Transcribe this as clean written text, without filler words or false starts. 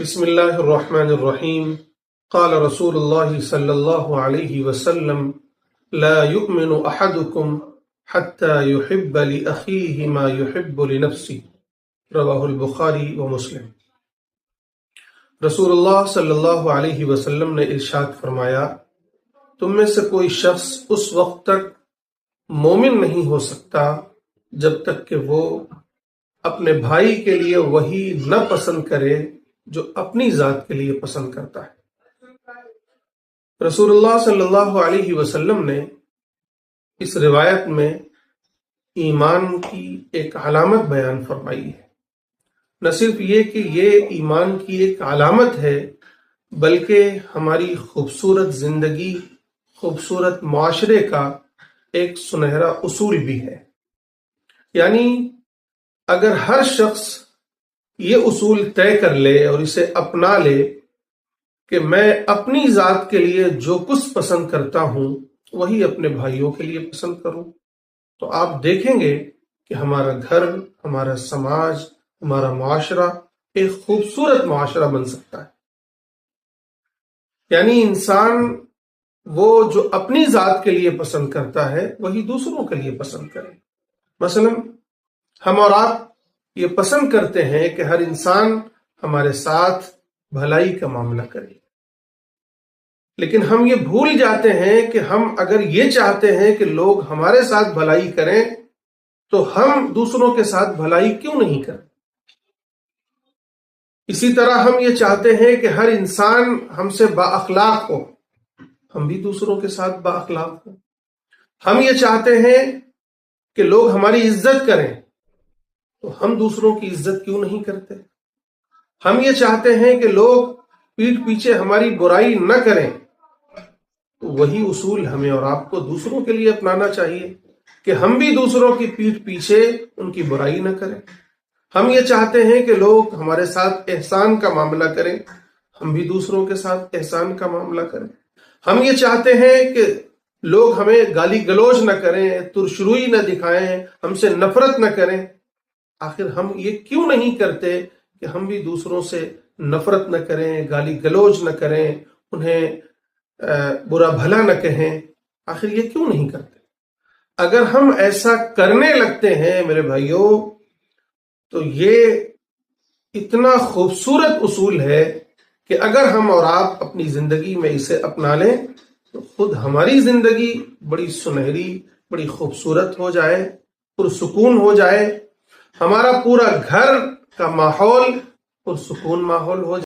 بسم الله الرحمن الرحيم. قال رسول الله صلى الله عليه وسلم: لا يؤمن أحدكم حتى يحب لأخيه ما يحب لنفسه. رواہ البخاری و مسلم. رسول اللہ صلی اللہ علیہ وسلم نے ارشاد فرمایا، تم میں سے کوئی شخص اس وقت تک مومن نہیں ہو سکتا جب تک کہ وہ اپنے بھائی کے لیے وہی نہ پسند کرے جو اپنی ذات کے لیے پسند کرتا ہے۔ رسول اللہ صلی اللہ علیہ وسلم نے اس روایت میں ایمان کی ایک علامت بیان فرمائی ہے۔ نہ صرف یہ کہ یہ ایمان کی ایک علامت ہے، بلکہ ہماری خوبصورت زندگی، خوبصورت معاشرے کا ایک سنہرا اصول بھی ہے۔ یعنی اگر ہر شخص یہ اصول طے کر لے اور اسے اپنا لے کہ میں اپنی ذات کے لیے جو کچھ پسند کرتا ہوں وہی اپنے بھائیوں کے لیے پسند کروں، تو آپ دیکھیں گے کہ ہمارا گھر، ہمارا سماج، ہمارا معاشرہ ایک خوبصورت معاشرہ بن سکتا ہے۔ یعنی انسان وہ جو اپنی ذات کے لیے پسند کرتا ہے وہی دوسروں کے لیے پسند کرے۔ مثلا ہم اور آپ یہ پسند کرتے ہیں کہ ہر انسان ہمارے ساتھ بھلائی کا معاملہ کرے، لیکن ہم یہ بھول جاتے ہیں کہ ہم اگر یہ چاہتے ہیں کہ لوگ ہمارے ساتھ بھلائی کریں تو ہم دوسروں کے ساتھ بھلائی کیوں نہیں کریں؟ اسی طرح ہم یہ چاہتے ہیں کہ ہر انسان ہم سے با اخلاق ہو، ہم بھی دوسروں کے ساتھ با اخلاق ہوں۔ ہم یہ چاہتے ہیں کہ لوگ ہماری عزت کریں، تو ہم دوسروں کی عزت کیوں نہیں کرتے؟ ہم یہ چاہتے ہیں کہ لوگ پیٹھ پیچھے ہماری برائی نہ کریں، تو وہی اصول ہمیں اور آپ کو دوسروں کے لیے اپنانا چاہیے کہ ہم بھی دوسروں کی پیٹھ پیچھے ان کی برائی نہ کریں۔ ہم یہ چاہتے ہیں کہ لوگ ہمارے ساتھ احسان کا معاملہ کریں، ہم بھی دوسروں کے ساتھ احسان کا معاملہ کریں۔ ہم یہ چاہتے ہیں کہ لوگ ہمیں گالی گلوچ نہ کریں، ترشروئی نہ دکھائیں، ہم سے نفرت نہ کریں۔ آخر ہم یہ کیوں نہیں کرتے کہ ہم بھی دوسروں سے نفرت نہ کریں، گالی گلوچ نہ کریں، انہیں برا بھلا نہ کہیں؟ آخر یہ کیوں نہیں کرتے؟ اگر ہم ایسا کرنے لگتے ہیں میرے بھائیوں، تو یہ اتنا خوبصورت اصول ہے کہ اگر ہم اور آپ اپنی زندگی میں اسے اپنا لیں تو خود ہماری زندگی بڑی سنہری، بڑی خوبصورت ہو جائے، پرسکون ہو جائے، ہمارا پورا گھر کا ماحول پرسکون ماحول ہو جائے۔